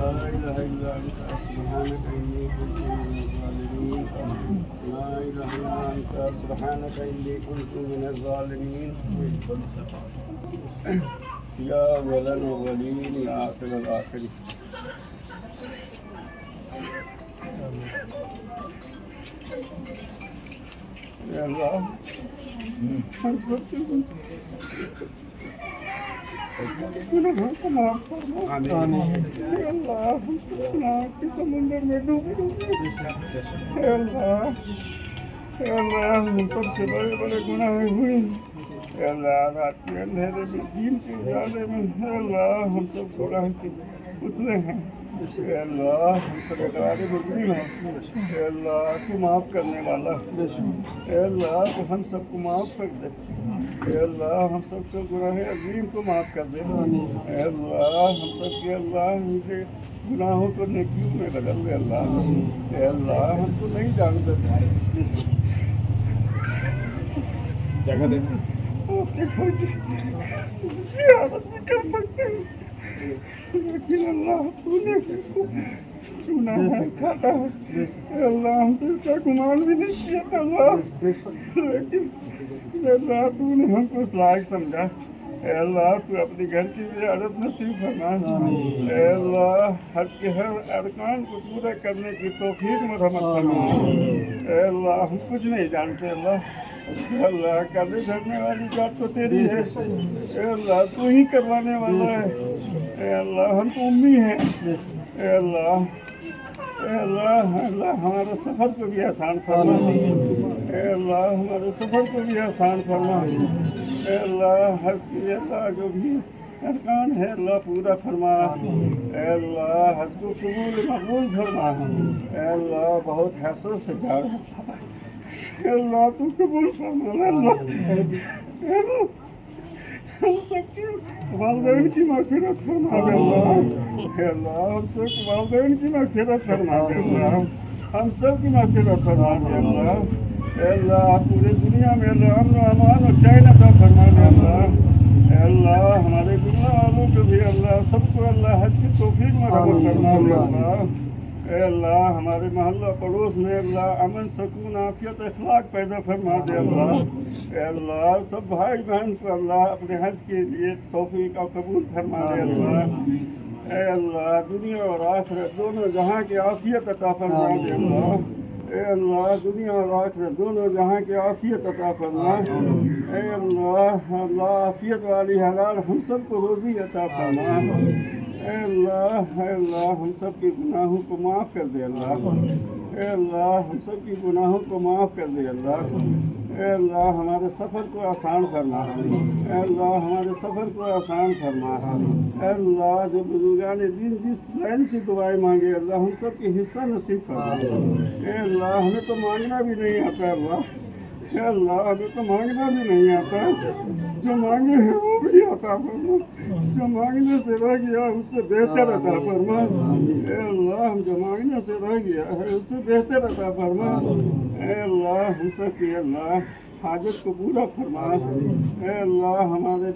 إله إلا أنت سبحانك إني كنت من الظالمين لا إله إلا أنت سبحانك إني كنت من الظالمين يا أول الأولين يا آخر الآخرين يا الله गुनाहों को माफ फरमा हे अल्लाह हम गुनाह के समुंदर में डूबे हे अल्लाह हम सबसे बड़े बड़े गुनाह हुए हे अल्लाह रात के अंधेरे में दिन के उजाले में हे अल्लाह हम सब गुनाह के पुतले हैं हे अल्लाह हम सब इकरारे मुजरिम हैं हे अल्लाह तू माफ़ करने वाला हे अल्लाह तू हम सबको माफ़ कर दे हे अल्लाह हम सबको गुनाह अजीम को माफ़ कर दे हे अल्लाह हम सबके अल्लाह उनके गुनाहों को नेकियों में बदल दे अल्लाह हे अल्लाह हमको नहीं जानते जगह दे आपके घर की जियारत भी कर सकते हैं लेकिन अल्लाह तूने चुना है चाहता है अल्लाह हम तो इसका गुमान भी नहीं किया था अल्लाह लेकिन अल्लाह तूने हमको उस लायक समझा अल्लाह तू अपने घर की ज़ियारत नसीब फरमा अल्लाह हज के हर अरकान को पूरा करने की तौफीक मरहमत फरमा अल्लाह हम कुछ नहीं जानते अल्लाह अल्लाह कर्ज़ धरने वाली बात तो तेरी है अल्लाह तू ही करवाने वाला है अल्लाह हम तो उम्मी हैं अल्लाह अल्लाह हमारे सफ़र को भी आसान फरमा अल्लाह हमारे सफ़र को भी आसान फरमा अल्लाह हज की अल्लाह जो भी अरकान है अल्लाह पूरा फरमा अल्लाह हज को कबूल मकबूल फरमा अल्लाह बहुत हसरत से जा रहा अल्लाह तू कबूल फरमा अल्लाह हम सबके वालिदैन की मग़फ़िरत फरमा अल्लाह हम सब वालिदैन की मग़फ़िरत फरमा अल्लाह हम सब की मग़फ़िरत फरमा अल्लाह पूरे दुनिया में अल्लाह अमन अमान और चैन अता फरमा अल्लाह हमारे दुनिया वालों को भी अल्लाह सबको अल्लाह हज की तौफीक मरहमत फरमा अल्लाह हमारे मोहल्ला पड़ोस में अल्लाह अमन सुकून आफियत अखलाक पैदा फरमा दे अल्लाह सब भाई बहन को अल्लाह अपने हज के लिए तौफीक और कबूल फरमा दे अल्लाह दुनिया और आखिरत दोनों जहाँ की आफियत अता फरमा दे अल्लाह दुनिया और आखिरत दोनों जहाँ की आफियत अता फरमा अल्लाह आफियत वाली हलाल हम सबको रोज़ी अता फरमा अल्लाह हम सब के गुनाहों को माफ़ कर दे अल्लाह हम सब की गुनाहों को माफ़ कर दे अल्लाह हमारे सफ़र को आसान फरमा अल्लाह हमारे सफ़र को आसान फरमा अल्लाह जो बुजुर्गान दीन जिस लाइन से दुआएं मांगे अल्लाह हम सब की हिस्सा नसीब फरमा अल्लाह हमें तो मांगना भी नहीं आता अल्लाह हमें तो मांगना भी नहीं आता जो मांगे हैं वो भी अता फरमा जो मांगने से रह गया उससे बेहतर अता फरमा अल्लाह हम जो मांगने से रह गया है उससे बेहतर अता फरमा अल्लाह हम सब की अल्लाह हाजत को पूरा फरमा अल्लाह हमारे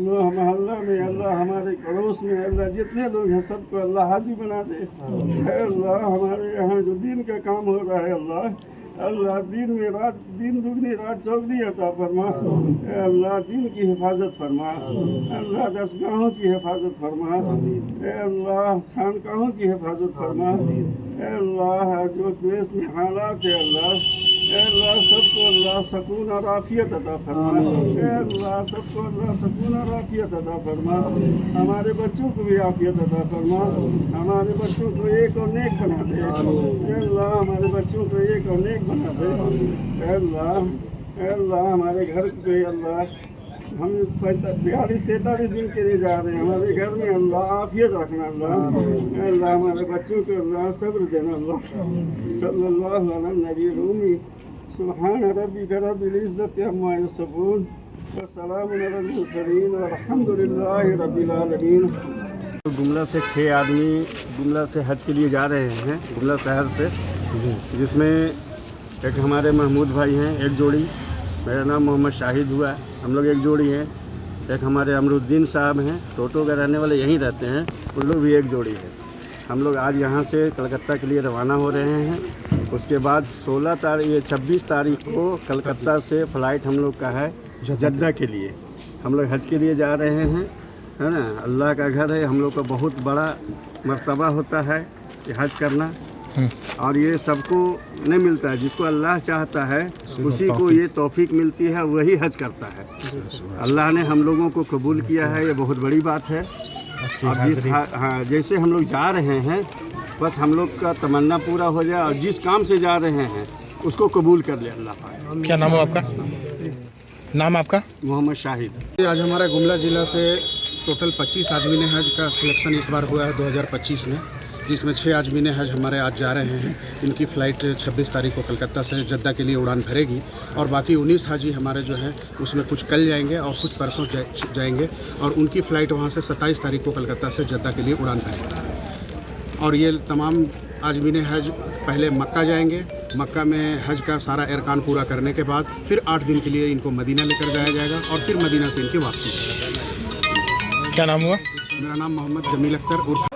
मोहल्ला में अल्लाह हमारे पड़ोस में अल्लाह जितने लोग हैं सबको अल्लाह हाजी बना दे अल्लाह हमारे यहाँ जो दीन का काम हो रहा है अल्लाह दिन दुगनी रात चौगनी अता फरमा अल्लाह दीन की हिफाजत फरमा अल्लाह दरगाहों की हिफाजत फरमा अल्लाह खानकाहों की हिफाजत फरमा अल्लाह जो देश में हालात है अल्लाह सबको अल्लाह सुकून और आफियत अता फरमा अल्लाह सबको अल्लाह सुकून और आफियत अता फरमा हमारे बच्चों को भी आफियत अता फरमा हमारे बच्चों को एक और नेक बना दे अल्लाह हमारे बच्चों को एक और नेक बना दे अल्लाह हमारे घर पे अल्लाह हम 42-43 दिन के लिए जा रहे हैं हमारे घर में अल्लाह आफियत रखना अल्लाह हमारे बच्चों को अल्लाह सब्र देना अल्लाह सल्लल्लाहु अलैहि नबी सुब्हान रब्बिका रब्बिल इज्जति अम्मा यसिफून व सलामुन अलल मुरसलीन वल्हम्दुलिल्लाहि रब्बिल आलमीन। गुमला से 6 आदमी गुमला से हज के लिए जा रहे हैं गुमला शहर से जिसमें एक हमारे महमूद भाई हैं एक जोड़ी मेरा नाम मोहम्मद शाहिद हुआ हम लोग एक जोड़ी हैं एक हमारे अमरुद्दीन साहब हैं टोटो के रहने वाले यहीं रहते हैं उन लोग भी एक जोड़ी है हम लोग आज यहाँ से कलकत्ता के लिए रवाना हो रहे हैं। उसके बाद 26 तारीख को कलकत्ता से फ़्लाइट हम लोग का है जद्दा के लिए। हम लोग हज के लिए जा रहे हैं, है ना। अल्लाह का घर है, हम लोग का बहुत बड़ा मर्तबा होता है कि हज करना, और ये सबको नहीं मिलता है। जिसको अल्लाह चाहता है उसी को ये तौफीक मिलती है, वही हज करता है। अल्लाह ने हम लोगों को कबूल किया है, ये बहुत बड़ी बात है। अब जैसे हम लोग जा रहे हैं, बस हम लोग का तमन्ना पूरा हो जाए, और जिस काम से जा रहे हैं उसको कबूल कर ले अल्लाह पाक। क्या नाम है आपका? नाम आपका? मोहम्मद शाहिद। आज हमारे गुमला ज़िला से टोटल 25 आदमी ने हज का सिलेक्शन इस बार हुआ है 2025 में, जिसमें 6 आदमी ने हज हमारे आज जा रहे हैं। इनकी फ़्लाइट 26 तारीख को कलकत्ता से जद्दा के लिए उड़ान भरेगी, और बाकी 19 हाजी हमारे जो हैं उसमें कुछ कल जाएंगे और कुछ परसों जाएंगे, और उनकी फ़्लाइट वहाँ से 27 तारीख को कलकत्ता से जद्दा के लिए उड़ान भरेगी। और ये तमाम आदमी ने हज पहले मक्का जाएंगे, मक्का में हज का सारा अरकान पूरा करने के बाद फिर 8 दिन के लिए इनको मदीना लेकर जाया जाएगा, और फिर मदीना से इनकी वापसी। क्या नाम हुआ? मेरा नाम मोहम्मद जमील अख्तर उर्फ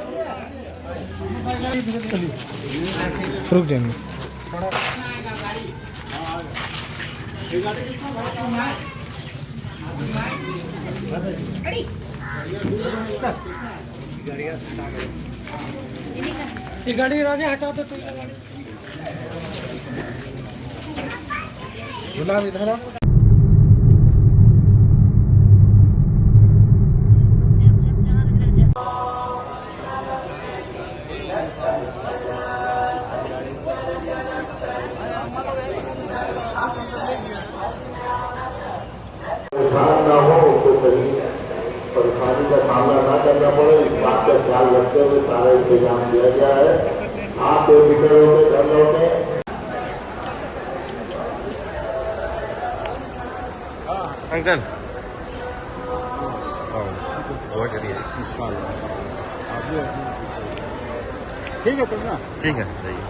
रुक जाएंगे। ये गाड़ी राजा हटा दो तो गुलाब इधर आओ। ना हो उनको कहीं परेशानी का सामना न करना पड़े, इस बात का ख्याल रखते हुए सारा इंतजाम किया गया है। आप बेफिक्र होकर घर लौटें। अंकल ठीक है तुम ना ठीक है, सही है।